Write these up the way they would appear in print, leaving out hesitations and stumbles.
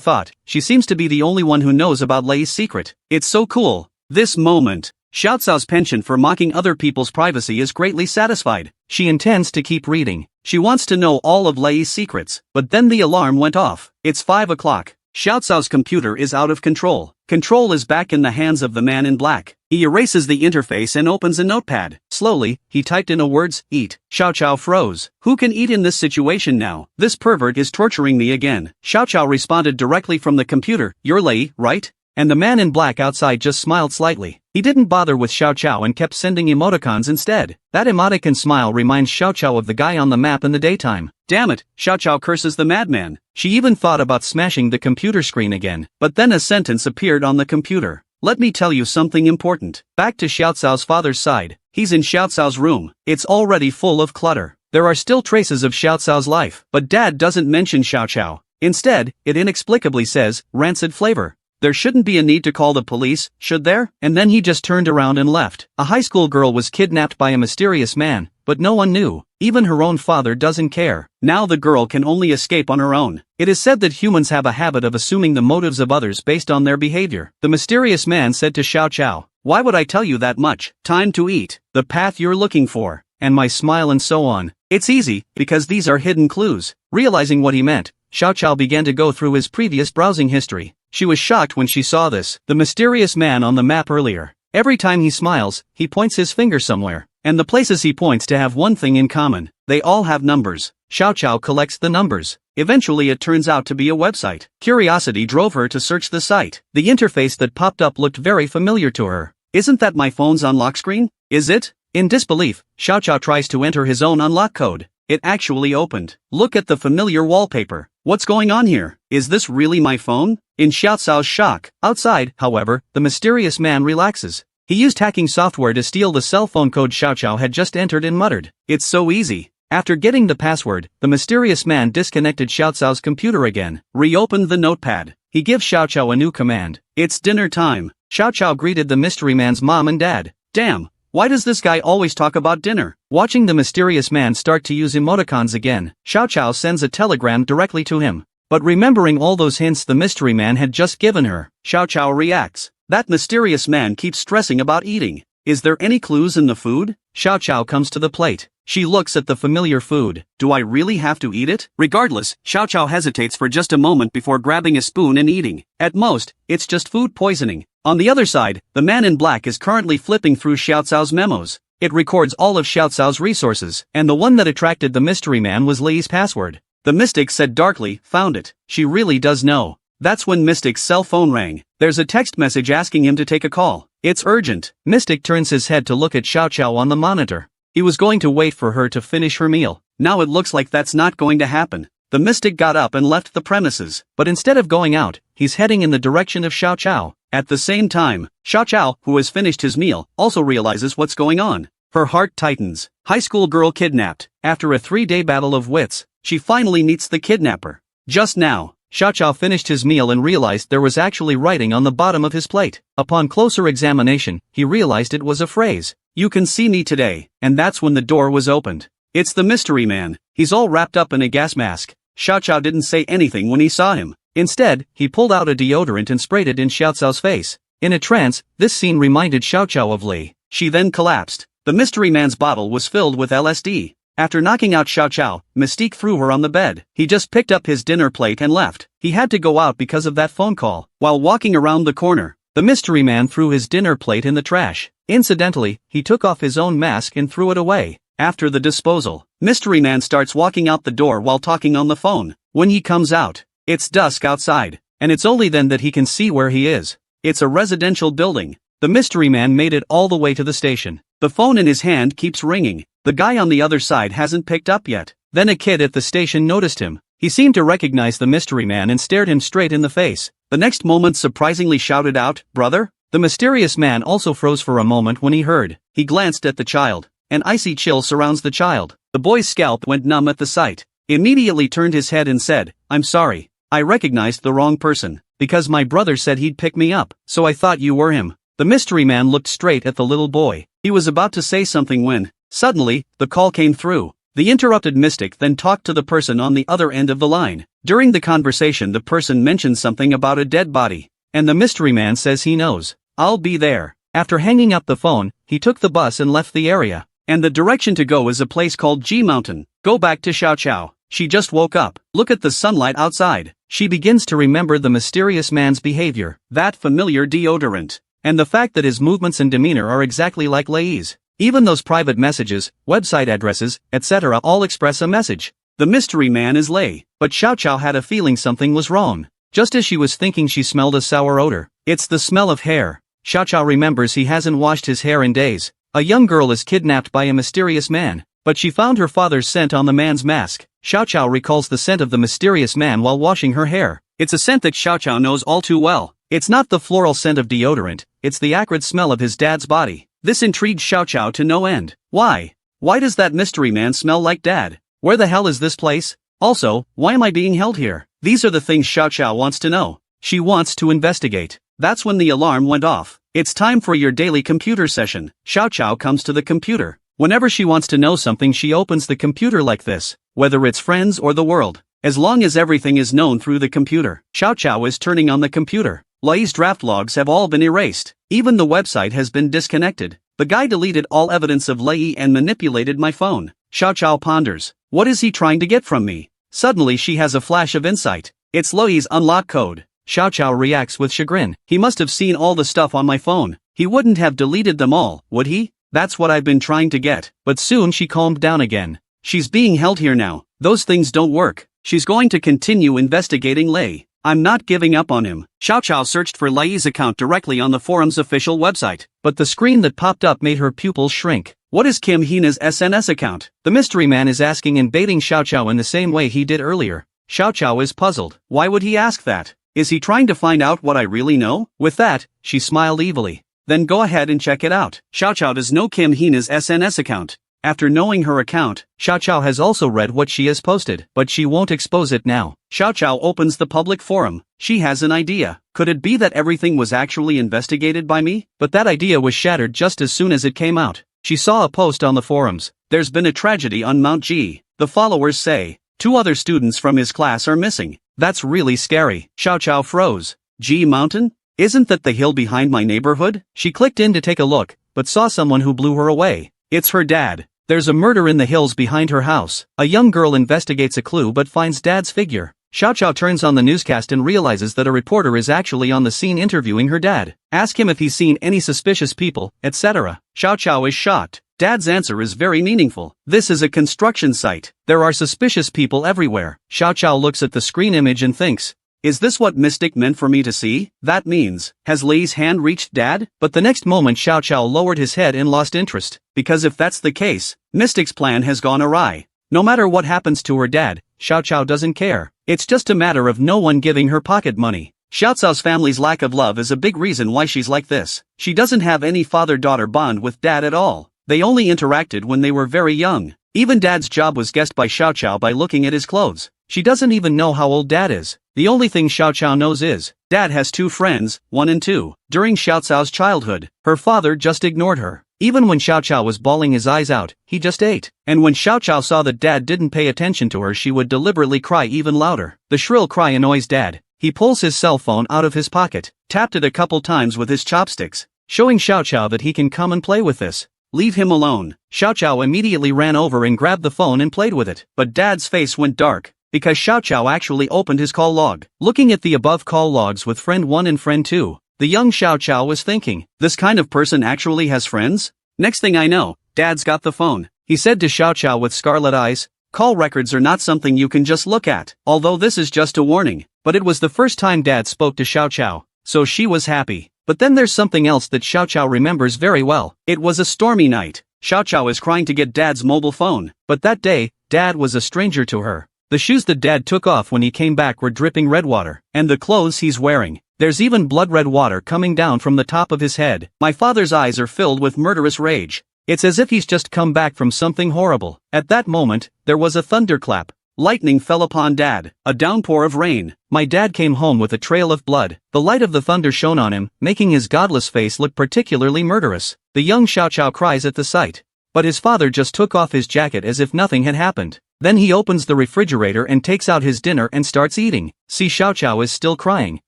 thought, she seems to be the only one who knows about Lei's secret. It's so cool. This moment. Xiao Cao's penchant for mocking other people's privacy is greatly satisfied. She intends to keep reading. She wants to know all of Lei's secrets. But then the alarm went off. It's 5 o'clock. Xiao Cao's computer is out of control. Control is back in the hands of the man in black. He erases the interface and opens a notepad. Slowly, he typed in the words, eat. Xiao Cao froze. Who can eat in this situation now? This pervert is torturing me again. Xiao Cao responded directly from the computer, you're Lei, right? And the man in black outside just smiled slightly. He didn't bother with Xiao Cao and kept sending emoticons instead. That emoticon smile reminds Xiao Cao of the guy on the map in the daytime. Damn it, Xiao Cao curses the madman. She even thought about smashing the computer screen again. But then a sentence appeared on the computer. Let me tell you something important. Back to Xiao Cao's father's side. He's in Xiao Cao's room. It's already full of clutter. There are still traces of Xiao Cao's life. But Dad doesn't mention Xiao Cao. Instead, it inexplicably says, rancid flavor. There shouldn't be a need to call the police, should there? And then he just turned around and left. A high school girl was kidnapped by a mysterious man, but no one knew. Even her own father doesn't care. Now the girl can only escape on her own. It is said that humans have a habit of assuming the motives of others based on their behavior. The mysterious man said to Xiao Cao, why would I tell you that much? Time to eat. The path you're looking for. And my smile and so on. It's easy, because these are hidden clues. Realizing what he meant, Xiao Cao began to go through his previous browsing history. She was shocked when she saw this. The mysterious man on the map earlier. Every time he smiles, he points his finger somewhere. And the places he points to have one thing in common. They all have numbers. Xiao Cao collects the numbers. Eventually it turns out to be a website. Curiosity drove her to search the site. The interface that popped up looked very familiar to her. Isn't that my phone's unlock screen? Is it? In disbelief, Xiao Cao tries to enter his own unlock code. It actually opened. Look at the familiar wallpaper. What's going on here? Is this really my phone? In Xiao Cao's shock. Outside, however, the mysterious man relaxes. He used hacking software to steal the cell phone code Xiao Cao had just entered and muttered, it's so easy. After getting the password, the mysterious man disconnected Xiao Cao's computer again, reopened the notepad. He gives Xiao Cao a new command. It's dinner time. Xiao Cao greeted the mystery man's mom and dad. Damn. Why does this guy always talk about dinner? Watching the mysterious man start to use emoticons again, Xiao Cao sends a telegram directly to him. But remembering all those hints the mystery man had just given her, Xiao Cao reacts. That mysterious man keeps stressing about eating. Is there any clues in the food? Xiao Cao comes to the plate. She looks at the familiar food. Do I really have to eat it? Regardless, Xiao Cao hesitates for just a moment before grabbing a spoon and eating. At most, it's just food poisoning. On the other side, the man in black is currently flipping through Xiao Cao's memos. It records all of Xiao Cao's resources, and the one that attracted the mystery man was Lei's password. The mystic said darkly, found it. She really does know. That's when Mystic's cell phone rang. There's a text message asking him to take a call. It's urgent. Mystic turns his head to look at Xiao Cao on the monitor. He was going to wait for her to finish her meal. Now it looks like that's not going to happen. The mystic got up and left the premises, but instead of going out, he's heading in the direction of Xiao Cao. At the same time, Xiao Cao, who has finished his meal, also realizes what's going on. Her heart tightens. High school girl kidnapped. After a 3-day battle of wits, she finally meets the kidnapper. Just now, Xiao Cao finished his meal and realized there was actually writing on the bottom of his plate. Upon closer examination, he realized it was a phrase. You can see me today, and that's when the door was opened. It's the mystery man. He's all wrapped up in a gas mask. Xiao Cao didn't say anything when he saw him. Instead, he pulled out a deodorant and sprayed it in Xiao Cao's face. In a trance, this scene reminded Xiao Cao of Lei. She then collapsed. The mystery man's bottle was filled with LSD. After knocking out Xiao Cao, Mystique threw her on the bed. He just picked up his dinner plate and left. He had to go out because of that phone call. While walking around the corner, the mystery man threw his dinner plate in the trash. Incidentally, he took off his own mask and threw it away. After the disposal, mystery man starts walking out the door while talking on the phone. When he comes out, it's dusk outside, and it's only then that he can see where he is. It's a residential building. The mystery man made it all the way to the station. The phone in his hand keeps ringing. The guy on the other side hasn't picked up yet. Then a kid at the station noticed him. He seemed to recognize the mystery man and stared him straight in the face. The next moment surprisingly shouted out, "Brother?" The mysterious man also froze for a moment when he heard. He glanced at the child. An icy chill surrounds the child. The boy's scalp went numb at the sight. He immediately turned his head and said, "I'm sorry. I recognized the wrong person. Because my brother said he'd pick me up, so I thought you were him." The mystery man looked straight at the little boy. He was about to say something when, suddenly, the call came through. The interrupted mystic then talked to the person on the other end of the line. During the conversation, the person mentioned something about a dead body, and the mystery man says he knows. I'll be there. After hanging up the phone, he took the bus and left the area. And the direction to go is a place called G Mountain. Go back to Xiao Xiao. She just woke up. Look at the sunlight outside. She begins to remember the mysterious man's behavior, that familiar deodorant, and the fact that his movements and demeanor are exactly like Lei's. Even those private messages, website addresses, etc. all express a message. The mystery man is Lei, but Xiao Xiao had a feeling something was wrong. Just as she was thinking, she smelled a sour odor. It's the smell of hair. Xiao Xiao remembers he hasn't washed his hair in days. A young girl is kidnapped by a mysterious man, but she found her father's scent on the man's mask. Xiao Xiao recalls the scent of the mysterious man while washing her hair. It's a scent that Xiao Xiao knows all too well. It's not the floral scent of deodorant, it's the acrid smell of his dad's body. This intrigued Xiao Xiao to no end. Why? Why does that mystery man smell like dad? Where the hell is this place? Also, why am I being held here? These are the things Xiao Xiao wants to know. She wants to investigate. That's when the alarm went off. It's time for your daily computer session. Xiao Xiao comes to the computer. Whenever she wants to know something, she opens the computer like this, whether it's friends or the world. As long as everything is known through the computer. Xiao Xiao is turning on the computer. Lei's draft logs have all been erased. Even the website has been disconnected. The guy deleted all evidence of Lei and manipulated my phone. Xiao Xiao ponders. What is he trying to get from me? Suddenly she has a flash of insight. It's Lei's unlock code. Xiao Xiao reacts with chagrin. He must have seen all the stuff on my phone. He wouldn't have deleted them all, would he? That's what I've been trying to get. But soon she calmed down again. She's being held here now. Those things don't work. She's going to continue investigating Lei. I'm not giving up on him. Xiao Xiao searched for Lei's account directly on the forum's official website, but the screen that popped up made her pupils shrink. What is Kim Hina's SNS account? The mystery man is asking and baiting Xiao Xiao in the same way he did earlier. Xiao Xiao is puzzled. Why would he ask that? Is he trying to find out what I really know? With that, she smiled evilly. Then go ahead and check it out. Xiao Xiao does know Kim Hina's SNS account. After knowing her account, Xiao Xiao has also read what she has posted, but she won't expose it now. Xiao Xiao opens the public forum. She has an idea. Could it be that everything was actually investigated by me? But that idea was shattered just as soon as it came out. She saw a post on the forums. There's been a tragedy on Mount G. The followers say, 2 other students from his class are missing. That's really scary. Xiao Xiao froze. G Mountain? Isn't that the hill behind my neighborhood? She clicked in to take a look, but saw someone who blew her away. It's her dad. There's a murder in the hills behind her house. A young girl investigates a clue but finds dad's figure. Xiao Xiao turns on the newscast and realizes that a reporter is actually on the scene interviewing her dad. Ask him if he's seen any suspicious people, etc. Xiao Xiao is shocked. Dad's answer is very meaningful. This is a construction site. There are suspicious people everywhere. Xiao Xiao looks at the screen image and thinks, is this what Mystic meant for me to see? That means, has Lei's hand reached Dad? But the next moment Xiao Xiao lowered his head and lost interest, because if that's the case, Mystic's plan has gone awry. No matter what happens to her dad, Xiao Xiao doesn't care. It's just a matter of no one giving her pocket money. Xiao Xiao's family's lack of love is a big reason why she's like this. She doesn't have any father-daughter bond with Dad at all. They only interacted when they were very young. Even Dad's job was guessed by Xiao Xiao by looking at his clothes. She doesn't even know how old Dad is. The only thing Xiao Xiao knows is, Dad has 2 friends, 1 and 2. During Xiao Xiao's childhood, her father just ignored her. Even when Xiao Xiao was bawling his eyes out, he just ate. And when Xiao Xiao saw that Dad didn't pay attention to her, she would deliberately cry even louder. The shrill cry annoys Dad. He pulls his cell phone out of his pocket, tapped it a couple times with his chopsticks, showing Xiao Xiao that he can come and play with this. Leave him alone. Xiao Xiao immediately ran over and grabbed the phone and played with it. But Dad's face went dark, because Xiao Xiao actually opened his call log. Looking at the above call logs with friend 1 and friend 2, the young Xiao Xiao was thinking, this kind of person actually has friends? Next thing I know, Dad's got the phone. He said to Xiao Xiao with scarlet eyes, call records are not something you can just look at. Although this is just a warning, but it was the first time Dad spoke to Xiao Xiao, so she was happy. But then there's something else that Xiao Xiao remembers very well. It was a stormy night. Xiao Xiao is crying to get Dad's mobile phone, but that day, Dad was a stranger to her. The shoes that Dad took off when he came back were dripping red water, and the clothes he's wearing, there's even blood red water coming down from the top of his head. My father's eyes are filled with murderous rage. It's as if he's just come back from something horrible. At that moment, there was a thunderclap. Lightning fell upon Dad, a downpour of rain. My dad came home with a trail of blood. The light of the thunder shone on him, making his godless face look particularly murderous. The young Xiao Xiao cries at the sight. but his father just took off his jacket as if nothing had happened. Then he opens the refrigerator and takes out his dinner and starts eating. See, Xiao Xiao is still crying.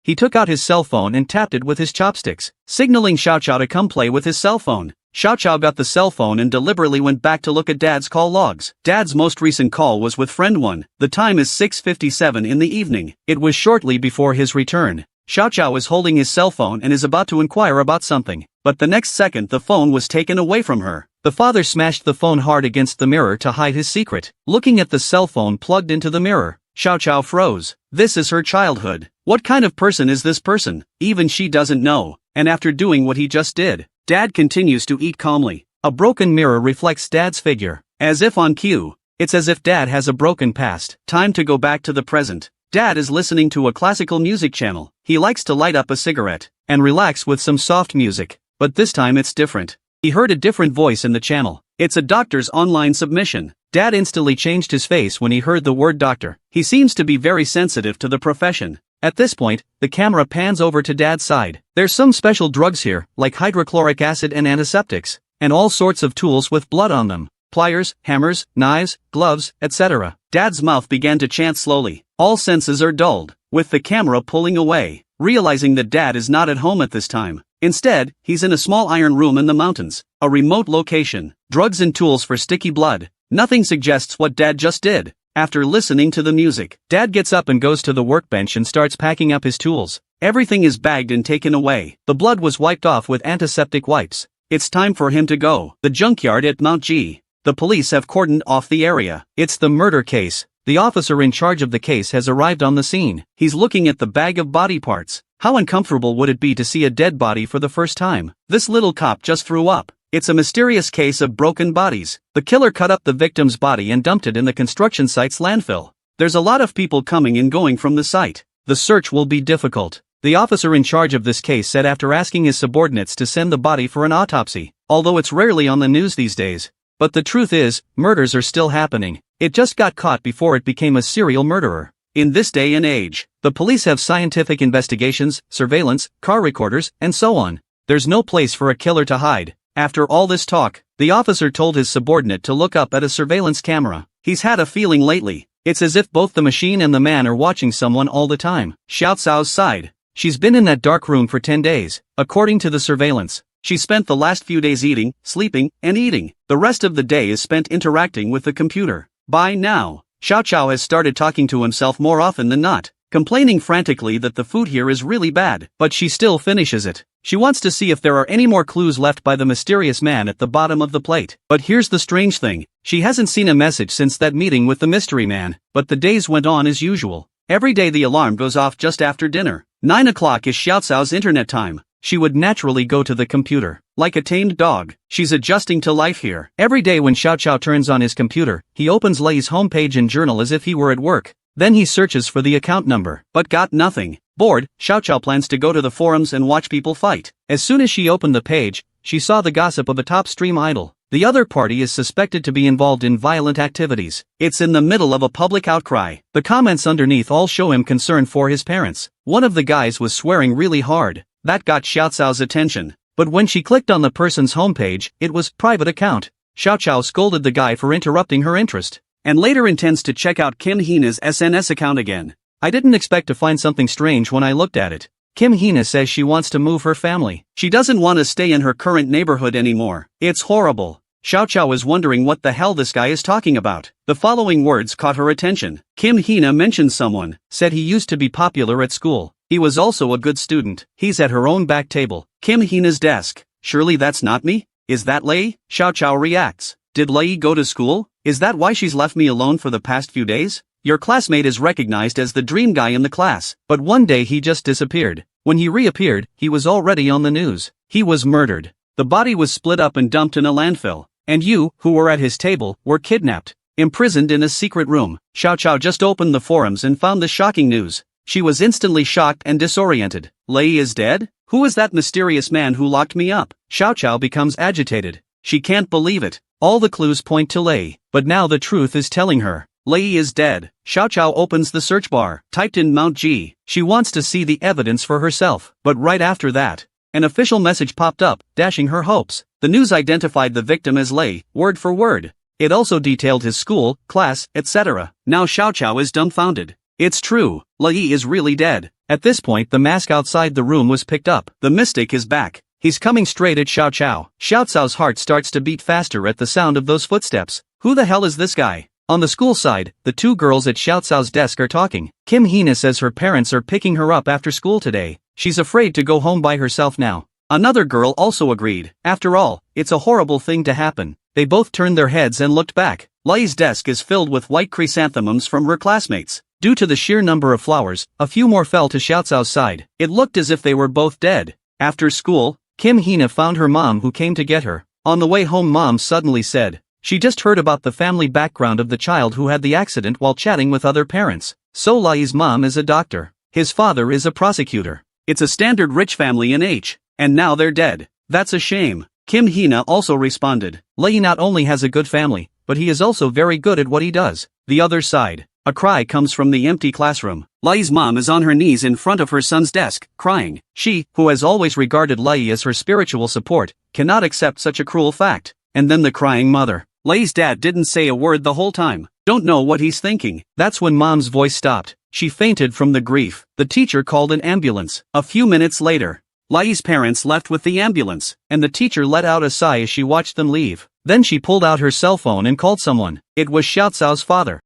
He took out his cell phone and tapped it with his chopsticks, signaling Xiao Xiao to come play with his cell phone. Xiao Xiao got the cell phone and deliberately went back to look at Dad's call logs. Dad's most recent call was with friend 1. The time is 6:57 in the evening. It was shortly before his return. Xiao Xiao is holding his cell phone and is about to inquire about something, but the next second the phone was taken away from her. The father smashed the phone hard against the mirror to hide his secret. Looking at the cell phone plugged into the mirror, Xiao Xiao froze. This is her childhood. What kind of person is this person? Even she doesn't know. And after doing what he just did, Dad continues to eat calmly. A broken mirror reflects Dad's figure, as if on cue. It's as if Dad has a broken past. Time to go back to the present. Dad is listening to a classical music channel. He likes to light up a cigarette and relax with some soft music, but this time it's different. He heard a different voice in the channel. It's a doctor's online submission. Dad instantly changed his face when he heard the word doctor. He seems to be very sensitive to the profession. At this point, the camera pans over to Dad's side. There's some special drugs here, like hydrochloric acid and antiseptics, and all sorts of tools with blood on them. Pliers, hammers, knives, gloves, etc. Dad's mouth began to chant slowly. All senses are dulled, with the camera pulling away, realizing that Dad is not at home at this time. Instead, he's in a small iron room in the mountains, a remote location. Drugs and tools for sticky blood. Nothing suggests what Dad just did. After listening to the music, Dad gets up and goes to the workbench and starts packing up his tools. Everything is bagged and taken away. The blood was wiped off with antiseptic wipes. It's time for him to go. The junkyard at Mount G. The police have cordoned off the area. It's the murder case. The officer in charge of the case has arrived on the scene. He's looking at the bag of body parts. How uncomfortable would it be to see a dead body for the first time? This little cop just threw up. It's a mysterious case of broken bodies. The killer cut up the victim's body and dumped it in the construction site's landfill. There's a lot of people coming and going from the site. The search will be difficult. The officer in charge of this case said after asking his subordinates to send the body for an autopsy, although it's rarely on the news these days. But the truth is, murders are still happening. It just got caught before it became a serial murderer. In this day and age, the police have scientific investigations, surveillance, car recorders, and so on. There's no place for a killer to hide. After all this talk, the officer told his subordinate to look up at a surveillance camera. He's had a feeling lately. It's as if both the machine and the man are watching someone all the time. Xiao Cao's sighed. She's been in that dark room for 10 days. According to the surveillance, she spent the last few days eating, sleeping, and eating. The rest of the day is spent interacting with the computer. By now, Xiao Xiao has started talking to himself more often than not, complaining frantically that the food here is really bad, but she still finishes it. She wants to see if there are any more clues left by the mysterious man at the bottom of the plate. But here's the strange thing. She hasn't seen a message since that meeting with the mystery man, but the days went on as usual. Every day the alarm goes off just after dinner. 9 o'clock is Xiao Cao's internet time. She would naturally go to the computer. Like a tamed dog, she's adjusting to life here. Every day when Xiao Xiao turns on his computer, he opens Lei's homepage and journal as if he were at work. Then he searches for the account number, but got nothing. Bored, Xiao Xiao plans to go to the forums and watch people fight. As soon as she opened the page, she saw the gossip of a top stream idol. The other party is suspected to be involved in violent activities. It's in the middle of a public outcry. The comments underneath all show him concern for his parents. One of the guys was swearing really hard. That got Xiao Cao's attention. But when she clicked on the person's homepage, it was private account. Xiao Xiao scolded the guy for interrupting her interest, and later intends to check out Kim Hina's SNS account again. I didn't expect to find something strange when I looked at it. Kim Hina says she wants to move her family. She doesn't want to stay in her current neighborhood anymore. It's horrible. Xiao Xiao was wondering what the hell this guy is talking about. The following words caught her attention. Kim Hina mentioned someone, said he used to be popular at school. He was also a good student. He's at her own back table. Kim Hina's desk. Surely that's not me? Is that Lei? Xiao Xiao reacts. Did Lei go to school? Is that why she's left me alone for the past few days? Your classmate is recognized as the dream guy in the class, but one day he just disappeared. When he reappeared, he was already on the news. He was murdered. The body was split up and dumped in a landfill. And you, who were at his table, were kidnapped, imprisoned in a secret room. Xiao Xiao just opened the forums and found the shocking news. She was instantly shocked and disoriented. Lei is dead? Who is that mysterious man who locked me up? Xiao Xiao becomes agitated. She can't believe it. All the clues point to Lei, but now the truth is telling her. Lei is dead. Xiao Xiao opens the search bar, typed in Mount G. She wants to see the evidence for herself, but right after that, An official message popped up, dashing her hopes. The news identified the victim as Lei, word for word. It also detailed his school, class, etc. Now Xiao Qiao is dumbfounded. It's true, Lei is really dead. At this point the mask outside the room was picked up. The mystic is back. He's coming straight at Xiao Qiao. Xiao Cao's heart starts to beat faster at the sound of those footsteps. Who the hell is this guy? On the school side, the two girls at Xiao Cao's desk are talking. Kim Hina says her parents are picking her up after school today. She's afraid to go home by herself now. Another girl also agreed. After all, it's a horrible thing to happen. They both turned their heads and looked back. Lei's desk is filled with white chrysanthemums from her classmates. Due to the sheer number of flowers, a few more fell to Xiao Cao's side. It looked as if they were both dead. After school, Kim Hina found her mom who came to get her. On the way home mom suddenly said, she just heard about the family background of the child who had the accident while chatting with other parents. So Lei's mom is a doctor. His father is a prosecutor. It's a standard rich family in H. And now they're dead. That's a shame. Kim Hina also responded. Lei not only has a good family, but he is also very good at what he does. The other side. A cry comes from the empty classroom. Lei's mom is on her knees in front of her son's desk, crying. She, who has always regarded Lei as her spiritual support, cannot accept such a cruel fact. And then the crying mother. Lei's dad didn't say a word the whole time. Don't know what he's thinking. That's when mom's voice stopped. She fainted from the grief. The teacher called an ambulance. A few minutes later, Lei's parents left with the ambulance, and the teacher let out a sigh as she watched them leave. Then she pulled out her cell phone and called someone. It was Xiao Cao's father.